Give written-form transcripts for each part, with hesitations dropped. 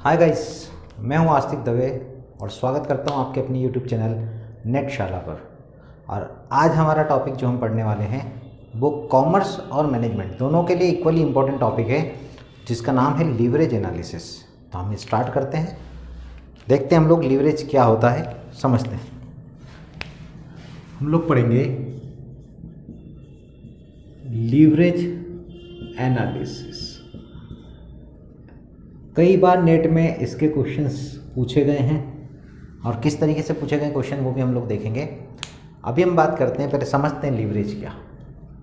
Hi guys, मैं हूं आस्तिक दवे और स्वागत करता हूं आपके अपनी यूट्यूब चैनल नेटशाला पर। और आज हमारा टॉपिक जो हम पढ़ने वाले हैं वो कॉमर्स और मैनेजमेंट दोनों के लिए इक्वली इम्पोर्टेंट टॉपिक है, जिसका नाम है लीवरेज एनालिसिस। तो हम स्टार्ट करते हैं, देखते हैं हम लोग लीवरेज क्या होता है, समझते हैं। हम लोग पढ़ेंगे लीवरेज एनालिसिस। कई बार नेट में इसके क्वेश्चंस पूछे गए हैं और किस तरीके से पूछे गए क्वेश्चन वो भी हम लोग देखेंगे। अभी हम बात करते हैं, पहले समझते हैं लीवरेज क्या।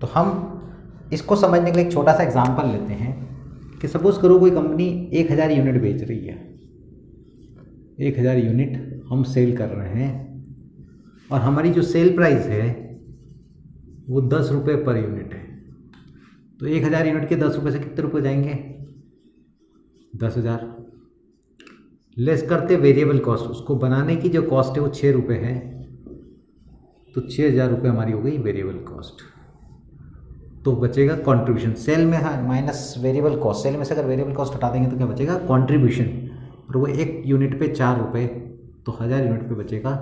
तो हम इसको समझने के लिए एक छोटा सा एग्जांपल लेते हैं कि सपोज़ करो कोई कंपनी 1000 यूनिट बेच रही है। 1000 यूनिट हम सेल कर रहे हैं और हमारी जो सेल प्राइस है वो 10 रुपये पर यूनिट है। तो 1000 यूनिट के 10 रुपये से कितने रुपये जाएंगे? 10,000। लेस करते वेरिएबल कॉस्ट, उसको बनाने की जो कॉस्ट है वो 6 रुपये है, तो 6000 रुपये हमारी हो गई वेरिएबल कॉस्ट। तो बचेगा कंट्रीब्यूशन। सेल में माइनस वेरिएबल कॉस्ट, सेल में से अगर वेरिएबल कॉस्ट हटा देंगे तो क्या बचेगा? कंट्रीब्यूशन। और वो एक यूनिट पे 4 रुपये, तो 1000 यूनिट पे बचेगा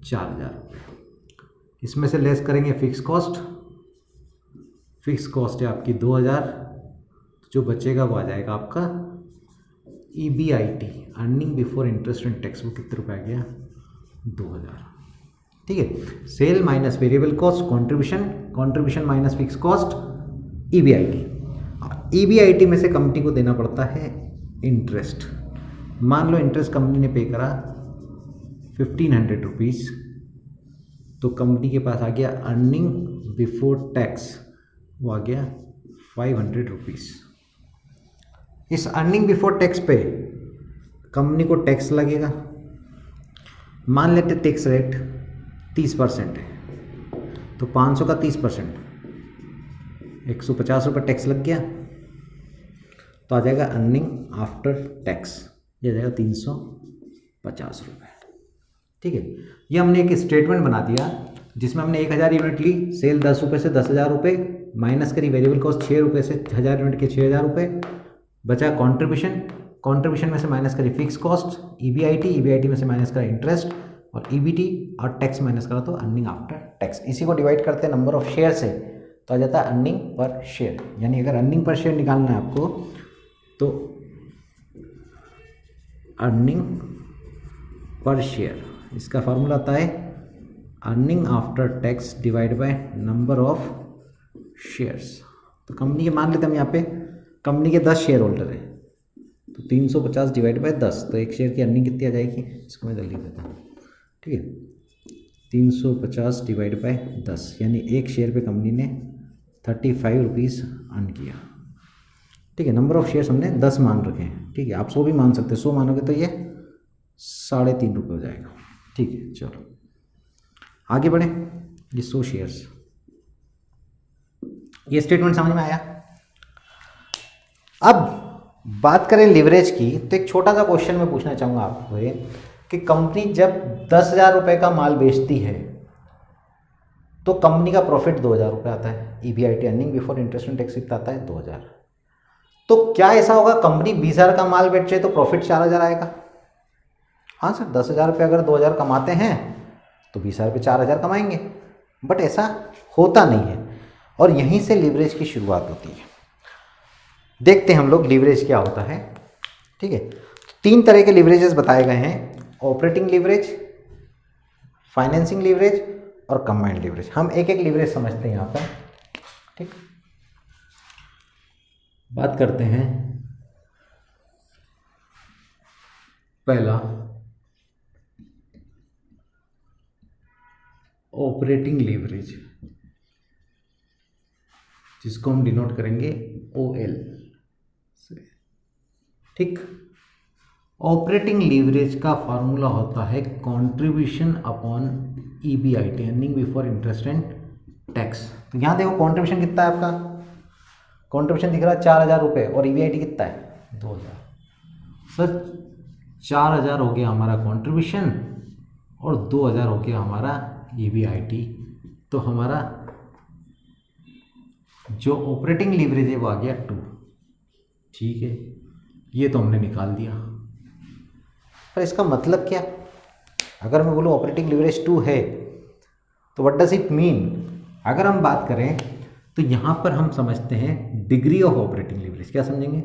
4000 रुपये। इसमें से लेस करेंगे फिक्स कॉस्ट। फिक्स कॉस्ट है आपकी 2000, जो बचेगा वो आ जाएगा आपका EBIT, earning before interest and tax. वो कितने रुपये आ गया? 2000। ठीक है, sale minus variable cost contribution, contribution minus fix cost EBIT। EBIT में से कंपनी को देना पड़ता है इंटरेस्ट। मान लो इंटरेस्ट कंपनी ने पे करा 1500 रुपीज़, तो कंपनी के पास आ गया अर्निंग बिफोर टैक्स, वो आ गया 500 रुपीज़। इस अर्निंग बिफोर टैक्स पे कंपनी को टैक्स लगेगा। मान लेते टैक्स रेट 30% है, तो 500 का 30%, 150 रुपये टैक्स लग गया, तो आ जाएगा अर्निंग आफ्टर टैक्स, ये आ जाएगा 350 रुपये। ठीक है, ये हमने एक स्टेटमेंट बना दिया जिसमें हमने 1000 यूनिट ली, सेल 10 रुपये से 10,000 रुपये, माइनस करी वेरिएबल कॉस्ट 6 रुपये से 1000 यूनिट के 6000 रुपये, बचा कंट्रीब्यूशन, कंट्रीब्यूशन में से माइनस करी फिक्स कॉस्ट EBIT में से माइनस करा इंटरेस्ट, और EBT और टैक्स माइनस करा तो अर्निंग आफ्टर टैक्स। इसी को डिवाइड करते हैं नंबर ऑफ शेयर से, तो आ जाता है अर्निंग पर शेयर। यानी अगर अर्निंग पर शेयर निकालना है आपको तो अर्निंग पर शेयर, इसका फार्मूला आता है earning after tax divide by number of shares. तो कंपनी के मान लेते हम यहाँ पे कंपनी के 10 शेयर होल्डर है, तो 350 डिवाइड बाय 10, तो एक शेयर की अर्निंग कितनी आ जाएगी? इसको मैं जल्दी देता हूँ। ठीक है, 350 डिवाइड बाय 10, यानी एक शेयर पे कंपनी ने 35 रुपीज़ अर्न किया। ठीक है, नंबर ऑफ शेयर्स हमने 10 मान रखे हैं। ठीक है, आप 100 भी मान सकते हैं, 100 मानोगे तो ये 3.5 रुपये हो जाएगा। ठीक है, चलो आगे बढ़े। ये 100 शेयर्स, ये स्टेटमेंट समझ में आया। अब बात करें लिवरेज की, तो एक छोटा सा क्वेश्चन मैं पूछना चाहूँगा आपको ये कि कंपनी जब 10,000 रुपये का माल बेचती है तो कंपनी का प्रॉफिट 2000 रुपये आता है। EBIT, earning before interest and tax, कितना आता है? 2000। तो क्या ऐसा होगा कंपनी 20,000 का माल बेचे तो प्रॉफिट 4000 आएगा? हाँ सर, 10,000 रुपये अगर 2000 कमाते हैं तो 20,000 रुपये 4000 कमाएंगे, बट ऐसा होता नहीं है। और यहीं से लिवरेज की शुरुआत होती है। देखते हैं हम लोग लिवरेज क्या होता है। ठीक है, 3 तरह के लिवरेजेस बताए गए हैं: ऑपरेटिंग लिवरेज, फाइनेंसिंग लिवरेज और कंबाइंड लिवरेज। हम एक एक लिवरेज समझते हैं यहाँ पर। ठीक, बात करते हैं पहला ऑपरेटिंग लिवरेज, जिसको हम डिनोट करेंगे OL से। ठीक, ऑपरेटिंग लीवरेज का फॉर्मूला होता है contribution upon EBIT, earning before interest and tax. तो यहाँ देखो कंट्रीब्यूशन कितना है आपका? कंट्रीब्यूशन दिख रहा है 4000 रुपये, और EBIT कितना है? 2000। सर 4000 हो गया हमारा कंट्रीब्यूशन और 2000 हो गया हमारा EBIT। तो हमारा जो ऑपरेटिंग लीवरेज है वो आ गया 2। ठीक है, ये तो हमने निकाल दिया। पर इसका मतलब क्या? अगर मैं बोलूँ ऑपरेटिंग लिवरेज 2 है तो व्हाट डज इट मीन? अगर हम बात करें तो यहाँ पर हम समझते हैं डिग्री ऑफ ऑपरेटिंग लिवरेज। क्या समझेंगे?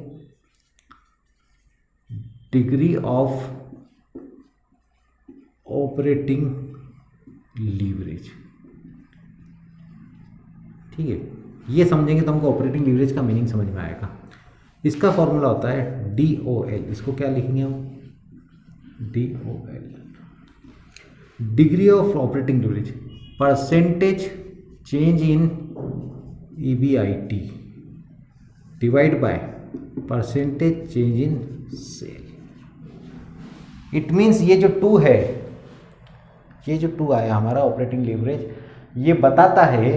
Degree of operating leverage. ठीक है, ये समझेंगे तो हमको ऑपरेटिंग लीवरेज का मीनिंग समझ में आएगा। इसका फॉर्मूला होता है DOL। इसको क्या लिखेंगे हम? DOL, degree of operating leverage, percentage change in EBIT divide by percentage change in sale. It means ये जो 2 है, ये जो 2 आया हमारा ऑपरेटिंग लीवरेज, ये बताता है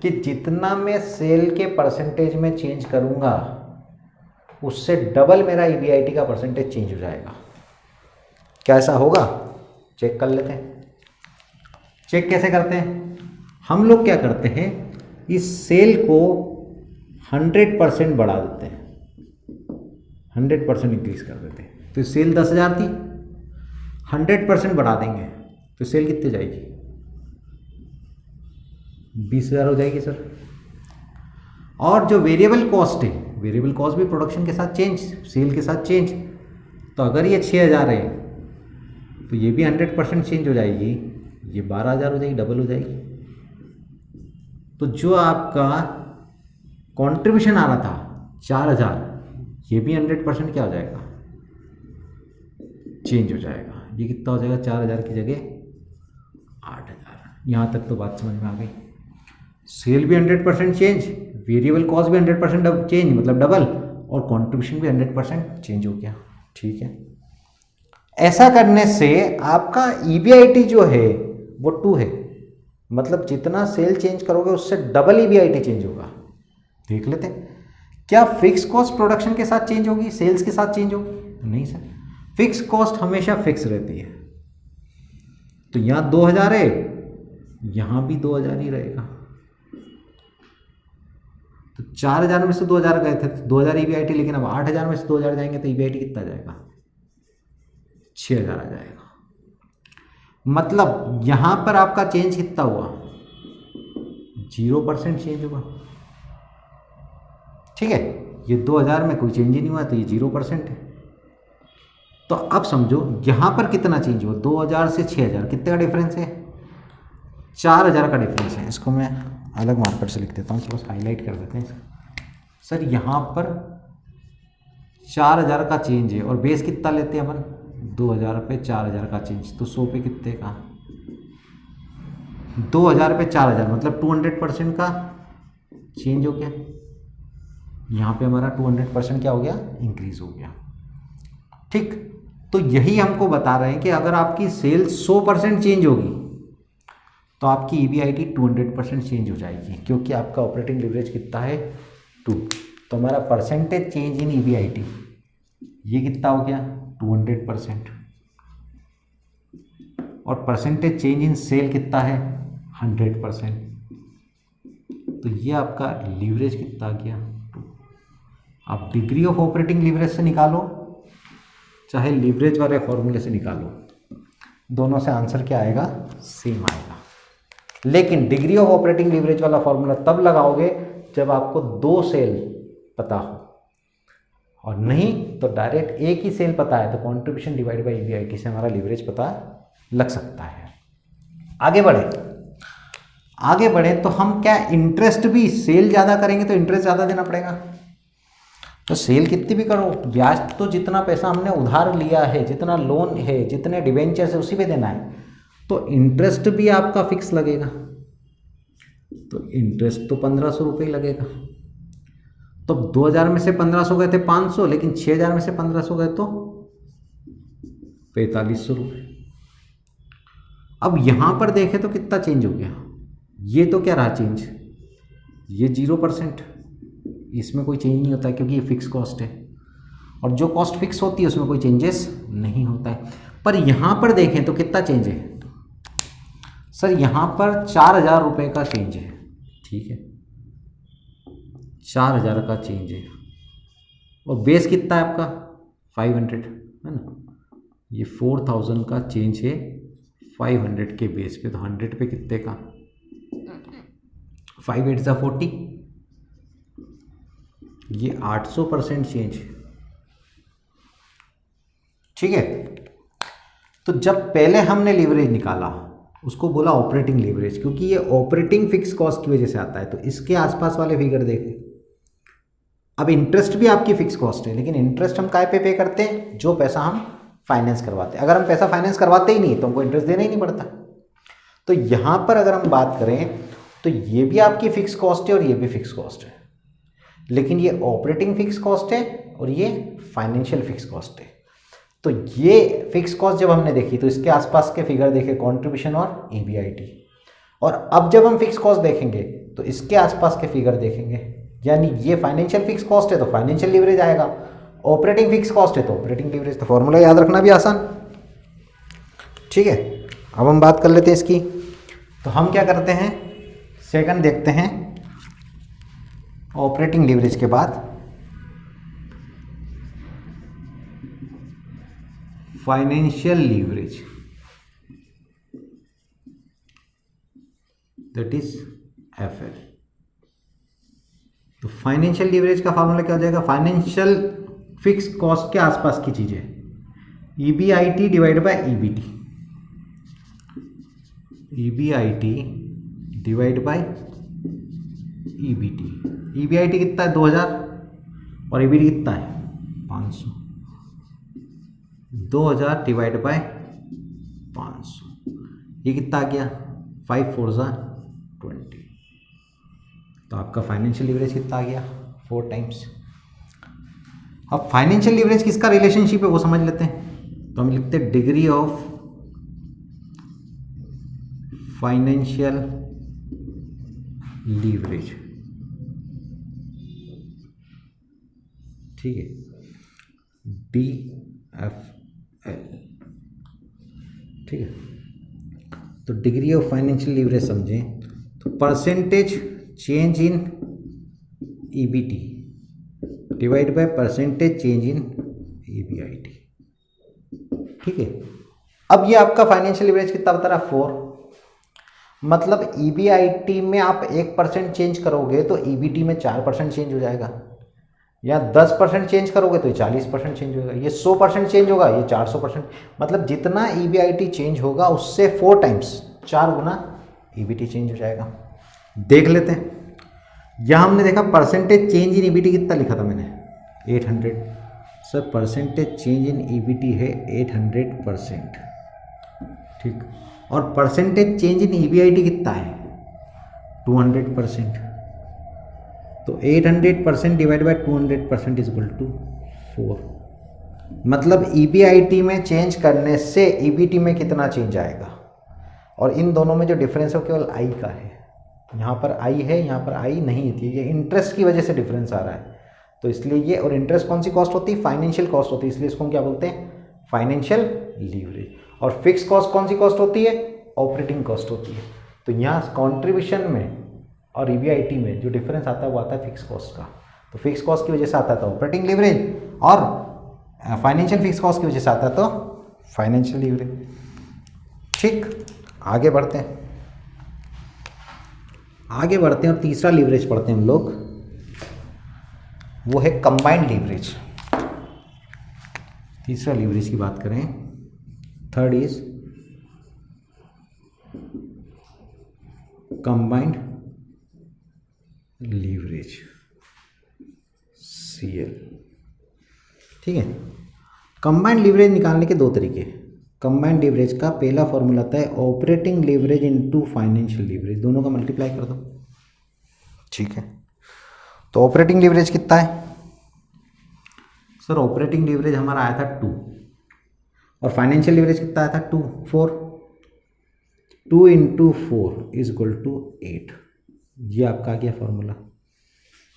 कि जितना मैं सेल के परसेंटेज में चेंज करूंगा उससे डबल मेरा EBIT का परसेंटेज चेंज हो जाएगा। क्या ऐसा होगा? चेक कर लेते हैं। चेक कैसे करते हैं? हम लोग क्या करते हैं, इस सेल को 100% बढ़ा देते हैं, 100% इंक्रीज कर देते हैं। तो सेल 10,000 थी, 100% बढ़ा देंगे तो सेल कितनी जाएगी? 20,000 हो जाएगी सर। और जो वेरिएबल कॉस्ट है, वेरिएबल कॉस्ट भी प्रोडक्शन के साथ चेंज, सेल के साथ चेंज, तो अगर ये 6,000 है तो ये भी 100% चेंज हो जाएगी, ये 12,000 हो जाएगी, डबल हो जाएगी। तो जो आपका कंट्रीब्यूशन आ रहा था 4,000, ये भी 100% क्या हो जाएगा? चेंज हो जाएगा। ये कितना हो जाएगा? 4,000 की जगह 8,000। यहाँ तक तो बात समझ में आ गई। सेल भी 100% चेंज, वेरिएबल कॉस्ट भी 100% चेंज मतलब डबल, और कंट्रीब्यूशन भी 100% चेंज हो गया। ठीक है, ऐसा करने से आपका EBIT जो है वो 2 है, मतलब जितना सेल चेंज करोगे उससे डबल EBIT चेंज होगा। देख लेते हैं, क्या फिक्स कॉस्ट प्रोडक्शन के साथ चेंज होगी, सेल्स के साथ चेंज होगी? नहीं सर, फिक्स कॉस्ट हमेशा फिक्स रहती है। तो यहाँ 2,000 है, यहाँ भी 2,000 ही रहेगा। तो 4,000 में से 2,000 गए थे तो 2,000 EBIT, लेकिन अब 8,000 में से 2,000 जाएंगे तो EBIT कितना जाएगा? 6,000 आ जाएगा। मतलब यहां पर आपका चेंज कितना हुआ? 0% चेंज हुआ। ठीक है, ये 2,000 में कोई चेंज ही नहीं हुआ तो ये 0% है। तो अब समझो यहां पर कितना चेंज हुआ? 2,000 से 6,000 कितने का डिफरेंस है? 4,000 का डिफरेंस है। इसको मैं अलग मार्कर से लिख देता हूँ, बस हाईलाइट कर देते हैं। सर यहाँ पर 4,000 का चेंज है और बेस कितना लेते हैं अपन? 2,000 पे 4,000 का चेंज, तो 100 पे कितने का? 2,000 पे 4,000 मतलब 200% का चेंज हो गया। यहाँ पे हमारा 200% क्या हो गया? इंक्रीज हो गया। ठीक, तो यही हमको बता रहे हैं कि अगर आपकी सेल 100% चेंज होगी तो आपकी EBIT 200% चेंज हो जाएगी, क्योंकि आपका ऑपरेटिंग लिवरेज कितना है? 2। तो हमारा परसेंटेज चेंज इन EBIT ये कितना हो गया? 200%। और परसेंटेज चेंज इन सेल कितना है? 100%। तो ये आपका लीवरेज कितना आ गया? 2। आप डिग्री ऑफ ऑपरेटिंग लीवरेज से निकालो चाहे लीवरेज वाले फॉर्मूले से निकालो, दोनों से आंसर क्या आएगा? सेम आएगा। लेकिन डिग्री ऑफ ऑपरेटिंग लीवरेज वाला फॉर्मूला तब लगाओगे जब आपको 2 सेल पता हो, और नहीं तो डायरेक्ट एक ही सेल पता है तो कंट्रीब्यूशन डिवाइड बाय EBIT से हमारा लीवरेज पता लग सकता है। आगे बढ़े तो हम क्या इंटरेस्ट भी, सेल ज़्यादा करेंगे तो इंटरेस्ट ज़्यादा देना पड़ेगा। तो सेल कितनी भी करो, ब्याज तो जितना पैसा हमने उधार लिया है, जितना लोन है, जितने डिवेंचर्स है उसी पे देना है, तो इंटरेस्ट भी आपका फिक्स लगेगा। तो इंटरेस्ट तो 1,500 रुपये ही लगेगा। तो 2,000 में से 1,500 गए थे 500, लेकिन 6,000 में से 1,500 गए तो 4,500 रुपये। अब यहां पर देखें तो कितना चेंज हो गया? ये तो क्या रहा चेंज? ये 0%, इसमें कोई चेंज नहीं होता है क्योंकि ये फिक्स कॉस्ट है, और जो कॉस्ट फिक्स होती है उसमें कोई चेंजेस नहीं होता है। पर यहां पर देखें तो कितना चेंज है? सर यहां पर 4,000 रुपये का चेंज है। ठीक है, 4,000 का चेंज है, और बेस कितना है आपका? 500 है ना, ये 4000 का चेंज है 500 के बेस पे, तो 100 पे कितने का, 5 8 ज़ा 40, ये 800% चेंज। ठीक है, तो जब पहले हमने लीवरेज निकाला उसको बोला ऑपरेटिंग लीवरेज, क्योंकि ये ऑपरेटिंग फिक्स कॉस्ट की वजह से आता है, तो इसके आसपास वाले फिगर देखें। अब इंटरेस्ट भी आपकी फिक्स कॉस्ट है, लेकिन इंटरेस्ट हम काय पे करते हैं, जो पैसा हम फाइनेंस करवाते हैं। अगर हम पैसा फाइनेंस करवाते ही नहीं तो हमको इंटरेस्ट देना ही नहीं पड़ता। तो यहाँ पर अगर हम बात करें तो ये भी आपकी फिक्स कॉस्ट है और ये भी फिक्स कॉस्ट है, लेकिन ये ऑपरेटिंग फिक्स कॉस्ट है और ये फाइनेंशियल फिक्स कॉस्ट है। तो ये फिक्स कॉस्ट जब हमने देखी तो इसके आसपास के फिगर देखे, कंट्रीब्यूशन और ईबीआईटी। और अब जब हम फिक्स कॉस्ट देखेंगे तो इसके आसपास के फिगर देखेंगे, यानी ये फाइनेंशियल फिक्स कॉस्ट है तो फाइनेंशियल लीवरेज आएगा, ऑपरेटिंग फिक्स कॉस्ट है तो ऑपरेटिंग लीवरेज। तो फॉर्मूला याद रखना भी आसान। ठीक है, अब हम बात कर लेते हैं इसकी। तो हम क्या करते हैं, सेकंड देखते हैं ऑपरेटिंग लीवरेज के बाद financial leverage, that is FL. तो फाइनेंशियल लीवरेज का फॉर्मूला क्या हो जाएगा, फाइनेंशियल फिक्स कॉस्ट के आसपास की चीजें, EBIT divide by EBT, EBIT divide by EBT. EBIT कितना है 2000 और ईबीटी कितना है 500, 2000 डिवाइड बाय 500, ये कितना आ गया 5 4 ज़ा 20। तो आपका फाइनेंशियल लीवरेज कितना आ गया 4 टाइम्स। अब फाइनेंशियल लीवरेज किसका रिलेशनशिप है वो समझ लेते हैं। तो हम लिखते हैं डिग्री ऑफ फाइनेंशियल लीवरेज। ठीक है, DFL। ठीक है, तो डिग्री ऑफ फाइनेंशियल लीवरेज समझें तो percentage change in EBT divide by percentage change in EBIT. ठीक है, अब ये आपका फाइनेंशियल लीवरेज कितना बता रहा है 4। मतलब ईबीआईटी में आप 1% चेंज करोगे तो ईबीटी में 4% चेंज हो जाएगा, या 10% चेंज करोगे तो ये 40% चेंज होगा, ये 100% चेंज होगा, ये 400%। मतलब जितना ईबीआईटी चेंज होगा उससे 4 टाइम्स 4 गुना ईबीटी चेंज हो जाएगा। देख लेते हैं, यहाँ हमने देखा परसेंटेज चेंज इन ईबीटी कितना लिखा था मैंने 800। सर परसेंटेज चेंज इन ईबीटी है 800%। ठीक, और परसेंटेज चेंज इन ईबीआईटी कितना है 200%। तो 800% डिवाइड बाय 200% इज इक्वल टू 4। मतलब ईबीआईटी में चेंज करने से ईबीटी में कितना चेंज आएगा, और इन दोनों में जो डिफरेंस है वो केवल आई का है। यहाँ पर आई है, यहाँ पर आई नहीं थी, ये इंटरेस्ट की वजह से डिफरेंस आ रहा है। तो इसलिए ये, और इंटरेस्ट कौन सी कॉस्ट होती है, फाइनेंशियल कॉस्ट होती है, इसलिए इसको हम क्या बोलते हैं फाइनेंशियल लीवरेज। और फिक्स कॉस्ट कौन सी कॉस्ट होती है, ऑपरेटिंग कॉस्ट होती है। तो यहाँ कॉन्ट्रीब्यूशन में और ईबीआईटी में जो डिफरेंस आता है वो आता है फिक्स कॉस्ट का। तो फिक्स कॉस्ट की वजह से आता है तो ऑपरेटिंग लीवरेज, और फाइनेंशियल फिक्स कॉस्ट की वजह से आता है तो फाइनेंशियल लीवरेज। ठीक, आगे बढ़ते हैं, आगे बढ़ते हैं और तीसरा लीवरेज पढ़ते हैं हम लोग, वो है कंबाइंड लीवरेज। तीसरा लीवरेज की बात करें, third is combined leverage CL। ठीक है, कंबाइंड लीवरेज निकालने के दो तरीके। कंबाइंड लीवरेज का पहला फॉर्मूला आता है operating leverage into financial leverage, दोनों का मल्टीप्लाई कर दो। ठीक है, तो ऑपरेटिंग लीवरेज कितना है सर, ऑपरेटिंग लीवरेज हमारा आया था 2, और फाइनेंशियल लीवरेज कितना आया था 2 4। 2 × 4 इज इक्वल टू 8। ये आपका आ गया फॉर्मूला,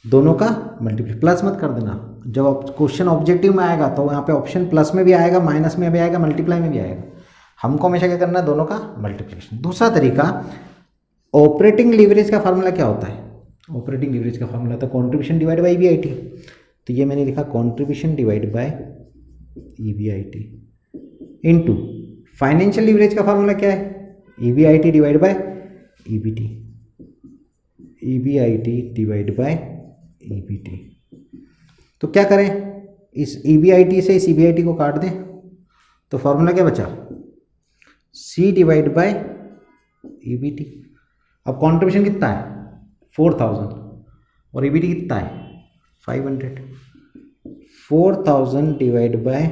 दोनों का मल्टीप्लाई। प्लस मत कर देना, जब क्वेश्चन ऑब्जेक्टिव में आएगा तो यहाँ पे ऑप्शन प्लस में भी आएगा, माइनस में भी आएगा, मल्टीप्लाई में भी आएगा। हमको हमेशा क्या करना है, दोनों का मल्टीप्लिकेशन। दूसरा तरीका, ऑपरेटिंग लीवरेज का फॉर्मूला क्या होता है, ऑपरेटिंग लीवरेज का फॉर्मूला था कंट्रीब्यूशन डिवाइड बाय ईबीआईटी। तो ये मैंने लिखा contribution divide by EBIT into financial leverage का फॉर्मूला क्या है, EBIT divide by EBT, EBIT divide by EBT। तो क्या करें, इस EBIT से इस EBIT को काट दें तो फॉर्मूला क्या बचा, C डिवाइड बाय EBT। अब कंट्रीब्यूशन कितना है 4000 और EBT कितना है 500, 4000 divide by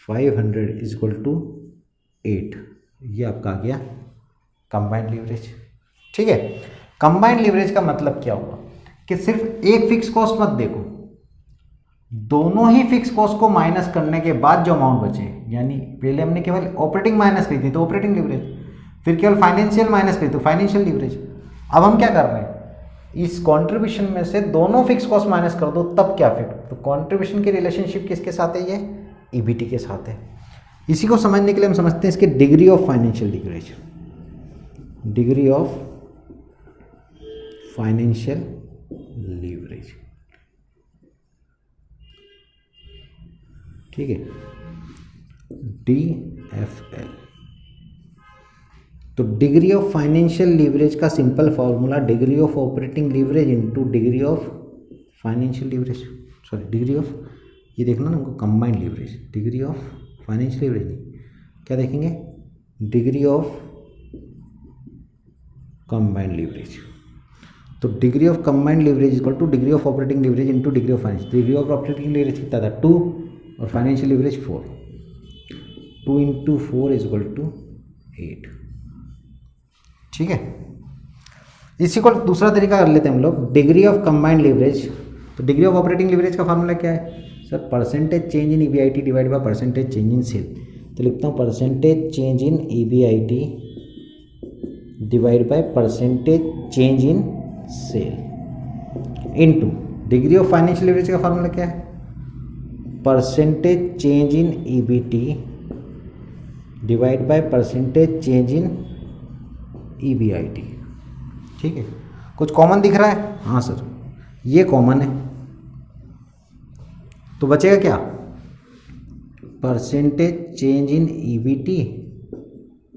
500 is equal to 8। ये आपका आ गया कंबाइंड लीवरेज। ठीक है, कंबाइंड लीवरेज का मतलब क्या हुआ कि सिर्फ एक फिक्स कॉस्ट मत देखो, दोनों ही फिक्स कॉस्ट को माइनस करने के बाद जो अमाउंट बचे, यानी पहले हमने केवल ऑपरेटिंग माइनस करी थी तो ऑपरेटिंग लीवरेज, फिर केवल फाइनेंशियल माइनस करी तो फाइनेंशियल लीवरेज। अब हम क्या कर रहे हैं, इस कंट्रीब्यूशन में से दोनों फिक्स कॉस्ट माइनस कर दो, तब क्या फिर, तो कंट्रीब्यूशन की रिलेशनशिप किसके साथ है, ये EBT के साथ है। इसी को समझने के लिए हम समझते हैं इसके degree of financial leverage, degree of financial leverage. ठीक है, DFL। तो डिग्री ऑफ फाइनेंशियल लीवरेज का simple formula degree of operating leverage into degree of financial leverage, sorry degree of, ये देखना ना हमको combined leverage, degree of financial leverage नहीं, क्या देखेंगे, डिग्री ऑफ कंबाइंड लीवरेज। तो degree of combined leverage equal two degree of operating leverage into degree of financial. Degree of operating leverage कितना था 2 और financial leverage 4, 2 into 4 is equal to 8। ठीक है, इसी को दूसरा तरीका कर लेते हैं हम लोग, डिग्री ऑफ कंबाइंड लीवरेज। तो डिग्री ऑफ ऑपरेटिंग लीवरेज का फॉर्मूला क्या है sir, percentage change in EBIT divide by percentage change in sale. तो लिखता हूँ percentage change in EBIT divide by percentage change in sale into degree of financial leverage का formula क्या है, percentage change in EBT divide by percentage change in EBIT। ठीक है, कुछ common दिख रहा है, हाँ सर ये कॉमन है, तो बचेगा क्या, percentage change in EBT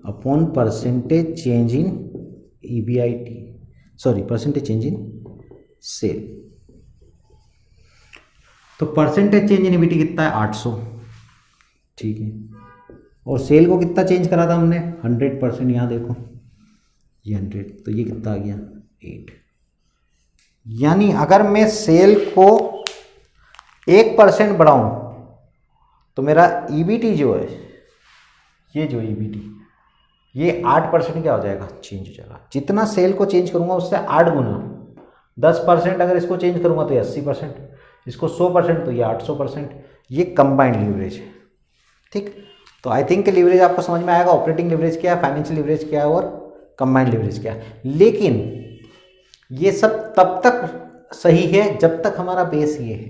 upon percentage change in EBIT, sorry percentage change in sale. तो परसेंटेज चेंज इन EBT कितना है 800। ठीक है, और सेल को कितना चेंज करा था हमने 100%, यहाँ देखो ये 100, तो ये कितना आ गया 8। यानी अगर मैं सेल को 1% बढ़ाऊं तो मेरा EBT जो है, ये जो EBT ये 8% क्या हो जाएगा, चेंज हो जाएगा। जितना सेल को चेंज करूंगा उससे 8 गुना, 10% अगर इसको चेंज करूंगा तो ये 80%, इसको 100% तो ये 800%। ये कंबाइंड लीवरेज है। ठीक, तो आई थिंक लीवरेज आपको समझ में आएगा, ऑपरेटिंग लीवरेज क्या है, फाइनेंशियल लीवरेज क्या है और कंबाइंड लीवरेज क्या है। लेकिन ये सब तब तक सही है जब तक हमारा बेस ये है,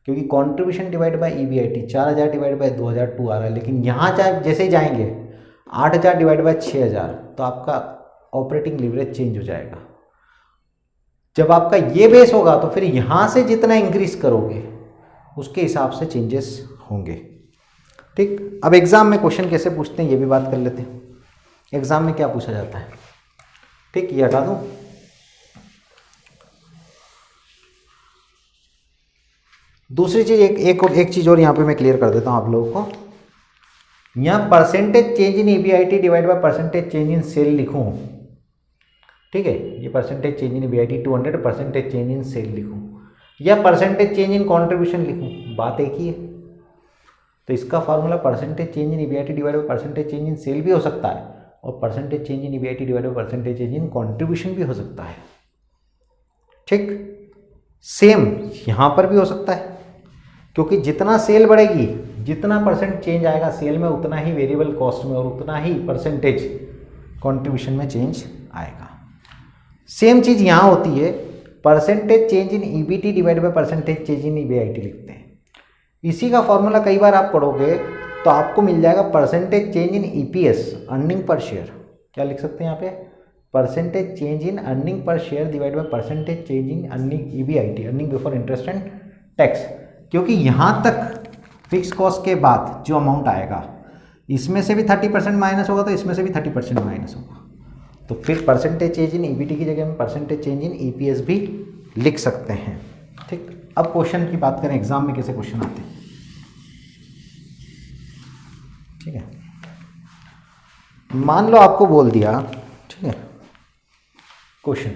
क्योंकि contribution divide by EBIT 4000 divide bye 2002 आ रहा है, लेकिन यहाँ चाहे जैसे ही जाएंगे 8000 डिवाइड बाय 6000 तो आपका ऑपरेटिंग लीवरेज चेंज हो जाएगा। जब आपका ये बेस होगा तो फिर यहाँ से जितना इंक्रीज करोगे उसके हिसाब से चेंजेस होंगे। ठीक, अब एग्जाम में क्वेश्चन कैसे पूछते हैं ये भी बात कर लेते हैं। एग्जाम में क्या पूछा जाता है, ठीक, ये हटा दूं। दूसरी चीज एक चीज और यहाँ पे मैं क्लियर कर देता हूँ आप लोगों को। यहाँ percentage change in EBIT divide by percentage change in sale लिखूँ, ठीक है, ये percentage change in EBIT 200 percentage change in sale लिखूँ या परसेंटेज चेंज इन कॉन्ट्रीब्यूशन लिखूँ, बात एक ही है। तो इसका formula percentage change in EBIT divide by percentage change in sale भी हो सकता है और percentage change in EBIT divide by percentage change in contribution भी हो सकता है। ठीक, सेम यहाँ पर भी हो सकता है, क्योंकि जितना सेल बढ़ेगी जितना परसेंट चेंज आएगा सेल में उतना ही वेरिएबल कॉस्ट में और उतना ही परसेंटेज कॉन्ट्रीब्यूशन में चेंज आएगा। सेम चीज़ यहाँ होती है, percentage change in EBT divide by percentage change in EBIT लिखते हैं। इसी का फॉर्मूला कई बार आप पढ़ोगे तो आपको मिल जाएगा percentage change in EPS earning per share. क्या लिख सकते हैं यहाँ पे, percentage change in earning per share divide by percentage change in earning EBIT earning before interest and tax. क्योंकि यहाँ तक फिक्स कॉस्ट के बाद जो अमाउंट आएगा, इसमें से भी 30% माइनस होगा तो इसमें से भी 30% माइनस होगा। तो फिर परसेंटेज चेंज इन ईबीटी की जगह में परसेंटेज चेंज इन ईपीएस भी लिख सकते हैं। ठीक, अब क्वेश्चन की बात करें, एग्जाम में कैसे क्वेश्चन आते हैं। ठीक है, मान लो आपको बोल दिया, ठीक है, क्वेश्चन,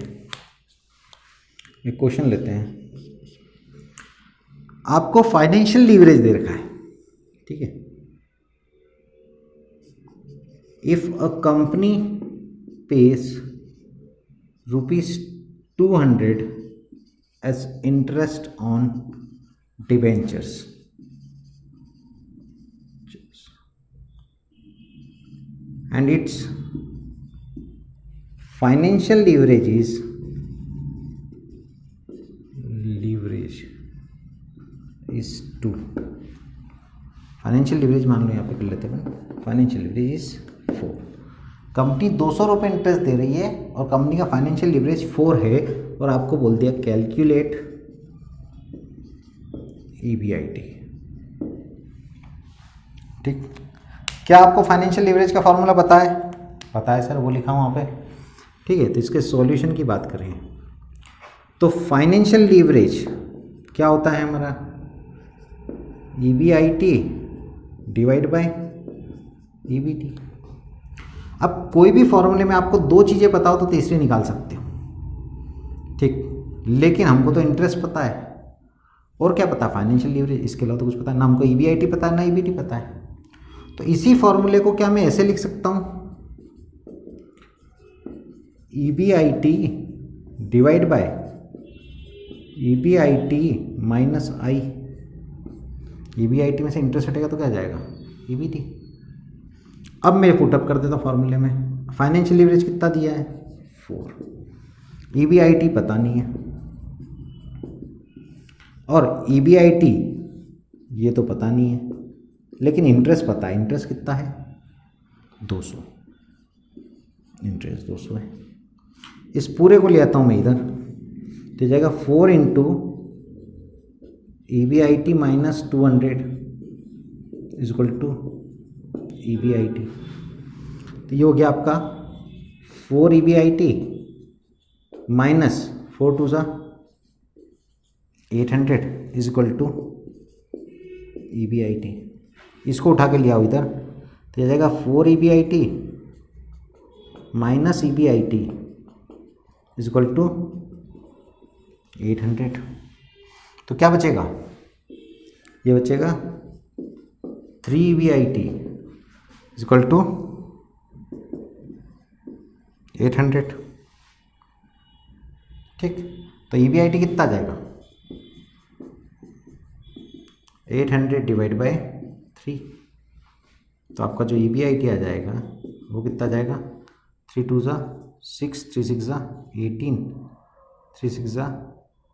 एक क्वेश्चन लेते हैं, आपको फाइनेंशियल लीवरेज दे रखा है। ठीक है, if a company pays ₹200 as interest on debentures and its financial leverage is two, financial leverage मान लो यहाँ पे कर लेते हैं, फाइनेंशियल लीवरेज इज 4। कंपनी 200 रुपये इंटरेस्ट दे रही है और कंपनी का फाइनेंशियल लीवरेज 4 है, और आपको बोल दिया कैलकुलेट ईबीआईटी। ठीक, क्या आपको फाइनेंशियल लीवरेज का फॉर्मूला पता है? पता है सर, वो लिखा वहाँ पे। ठीक है, तो इसके सॉल्यूशन की बात करें तो फाइनेंशियल लीवरेज क्या होता है हमारा, ईबीआईटी डिवाइड बाय ईबीटी। अब कोई भी फॉर्मूले में आपको दो चीज़ें पता हो तो तीसरी निकाल सकते हो। ठीक, लेकिन हमको तो इंटरेस्ट पता है और क्या पता, फाइनेंशियल लीवरेज, इसके अलावा तो कुछ पता है ना। हमको ईबीआईटी पता है ना ईबीटी पता है। तो इसी फॉर्मूले को क्या मैं ऐसे लिख सकता हूँ, EBIT divide by EBIT minus I. EBIT में से इंटरेस्ट हटेगा तो क्या जाएगा, ईबीटी। अब मैं पुटअप कर देता हूँ फॉर्मूले में, फाइनेंशियल लीवरेज कितना दिया है 4, ईबीआईटी पता नहीं है, और ईबीआईटी ये तो पता नहीं है, लेकिन इंटरेस्ट पता है। इंटरेस्ट कितना है 200, इंटरेस्ट 200 है। इस पूरे को ले आता हूँ मैं इधर, तो जाएगा 4 into EBIT minus 200 is equal to EBIT. तो ये हो गया आपका 4 EBIT minus 4 2 800 is equal to EBIT. इसको उठा के लिया हो इधर, तो ये जाएगा 4 EBIT minus EBIT is equal to 800। तो क्या बचेगा, ये बचेगा 3 ईबीआईटी इज इक्वल टू 800। ठीक, तो ईबीआईटी कितना जाएगा 800 डिवाइड बाय 3। तो आपका जो ईबीआईटी आ जाएगा वो कितना जाएगा, 3 2 6, 3 6 18, 3 6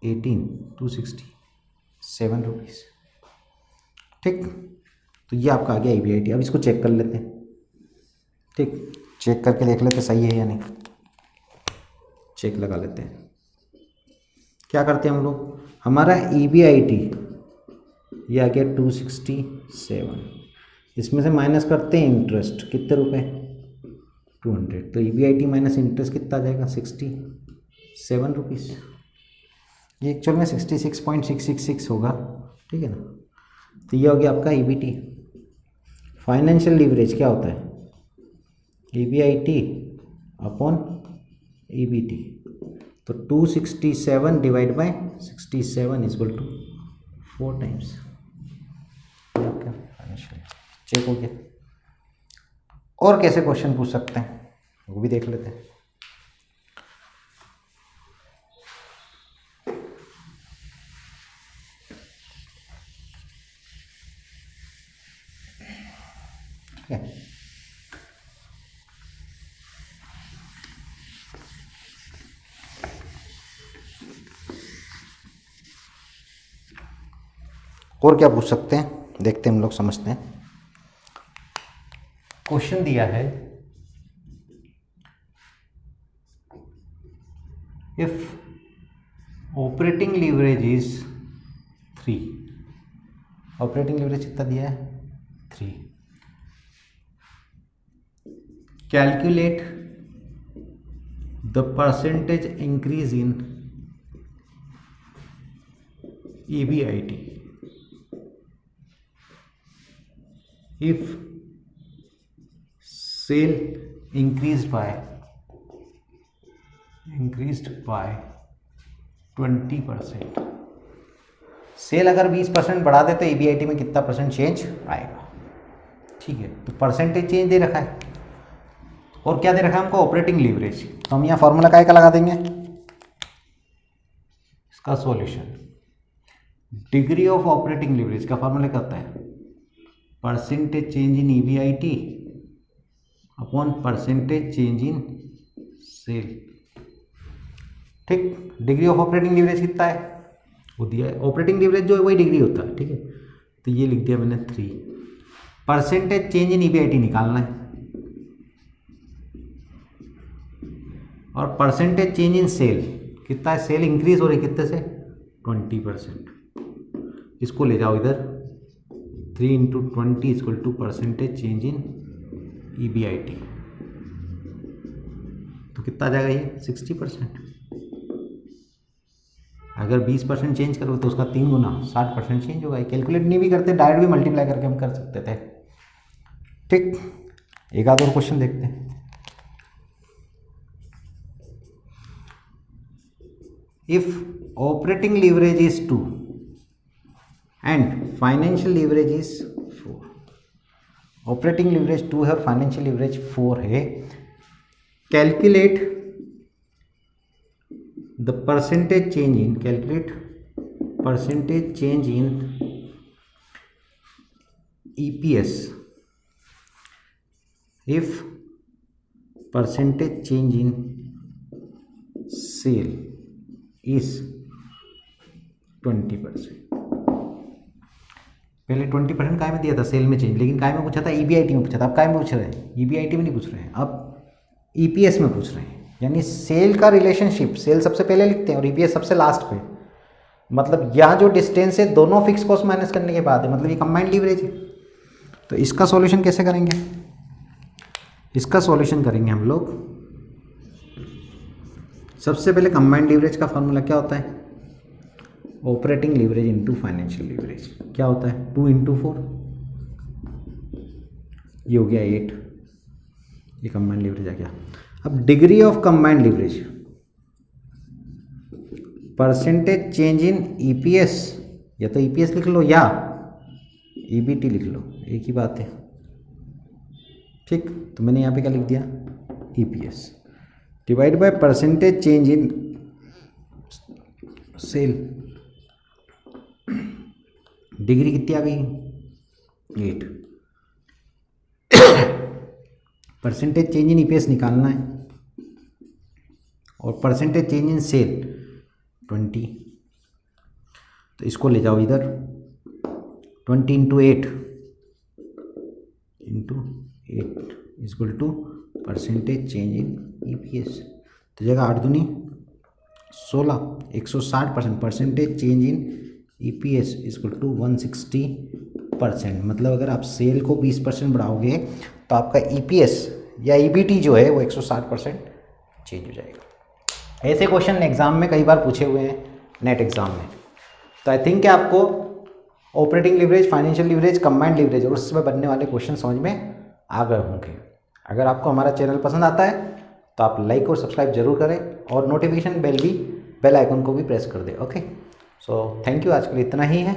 18, 267 रुपीज़। ठीक, तो ये आपका आ गया ईबीआईटी। अब इसको चेक कर लेते हैं। ठीक, चेक करके देख लेते सही है या नहीं, चेक लगा लेते हैं। क्या करते हैं हम लोग, हमारा ईबीआईटी ये आ गया 267, इसमें से माइनस करते हैं इंटरेस्ट, कितने रुपए 200। तो ईबीआईटी माइनस इंटरेस्ट कितना आ जाएगा 67 रुपीज़। ये एक्चुअल में 66.666 होगा। ठीक है ना, तो ये हो गया आपका ईबीटी। फाइनेंशियल लीवरेज क्या होता है, ईबीआईटी अपॉन ईबीटी। तो 267 divide by 67 is equal to 4 times. आपका फाइनेंशियल चेक हो गया। और कैसे क्वेश्चन पूछ सकते हैं वो भी देख लेते हैं। ठीक है, और क्या पूछ सकते हैं देखते हैं, हम लोग समझते हैं। क्वेश्चन दिया है, if operating leverage is 3 operating leverage कितना दिया है 3। Calculate the percentage increase in EBIT if sale increased by 20%। Sale अगर 20% बढ़ा दे तो EBIT में कितना परसेंट चेंज आएगा। ठीक है, तो परसेंटेज चेंज दे रखा है और क्या दे रखा है हमको ऑपरेटिंग लीवरेज। तो हम यहाँ फॉर्मूला काय का लगा देंगे, इसका solution degree of operating leverage का फॉर्मूला क्या होता है, percentage change in EBIT upon percentage change in sale. ठीक, डिग्री ऑफ ऑपरेटिंग लीवरेज कितना है वो दिया है, ऑपरेटिंग लीवरेज जो है वही डिग्री होता है। ठीक है, तो ये लिख दिया मैंने 3। परसेंटेज चेंज इन EBIT निकालना है और परसेंटेज चेंज इन सेल कितना है, सेल इंक्रीज हो रही कितने से 20%। इसको ले जाओ इधर, 3 × 20 = परसेंटेज चेंज इन EBIT, तो कितना आ जाएगा ये 60%। अगर 20% चेंज करो तो उसका 3 गुना 60% चेंज होगा। कैलकुलेट नहीं भी करते, डायरेक्ट भी मल्टीप्लाई करके हम कर सकते थे। ठीक, एक आध और क्वेश्चन देखते हैं। If operating leverage is 2 and financial leverage is 4, operating leverage 2 है और फाइनेंशियल लीवरेज 4 है, calculate the percentage change in, calculate percentage change in EPS if percentage change in sale is 20%। पहले 20% काय में दिया था सेल में चेंज, लेकिन काय में पूछा था EBIT में पूछा था। अब काय में पूछ रहे हैं, EBIT में नहीं पूछ रहे हैं, अब EPS में पूछ रहे हैं। यानी सेल का रिलेशनशिप, सेल सबसे पहले लिखते हैं और EPS सबसे लास्ट पे। मतलब यहाँ जो डिस्टेंस है दोनों फिक्स कॉस्ट माइनस करने के बाद है, मतलब ये कंबाइंड लीवरेज है। तो इसका सॉल्यूशन कैसे करेंगे, इसका सॉल्यूशन करेंगे हम लोग, सबसे पहले कंबाइंड लीवरेज का फॉर्मूला क्या होता है, operating leverage into financial leverage. क्या होता है 2 × 4, ये हो गया 8, ये कंबाइंड लीवरेज आ गया। अब degree of combined leverage, percentage change in EPS, या तो EPS लिख लो या EBT लिख लो, एक ही बात है। ठीक, तो मैंने यहाँ पे क्या लिख दिया EPS divide by percentage change in sale. Degree कितनी आ गई 8, परसेंटेज चेंज इन EPS निकालना है और परसेंटेज चेंज इन सेल 20। तो इसको ले जाओ इधर, 20 × 8 = परसेंटेज चेंज इन EPS। तो जगह 8 दूनी 16, 160%। Percentage change in EPS = 160%। मतलब अगर आप सेल को 20% बढ़ाओगे तो आपका EPS या EBT जो है वो 160% चेंज हो जाएगा। ऐसे क्वेश्चन एग्जाम में कई बार पूछे हुए हैं, नेट एग्जाम में। तो आई थिंक कि आपको operating leverage, financial leverage, combined leverage और उसमें बनने वाले क्वेश्चन समझ में आ गए होंगे। अगर आपको हमारा चैनल पसंद आता है तो आप लाइक और सब्सक्राइब जरूर करें और नोटिफिकेशन बेल आइकन को भी प्रेस कर दें। ओके, सो थैंक यू, आज के लिए इतना ही है।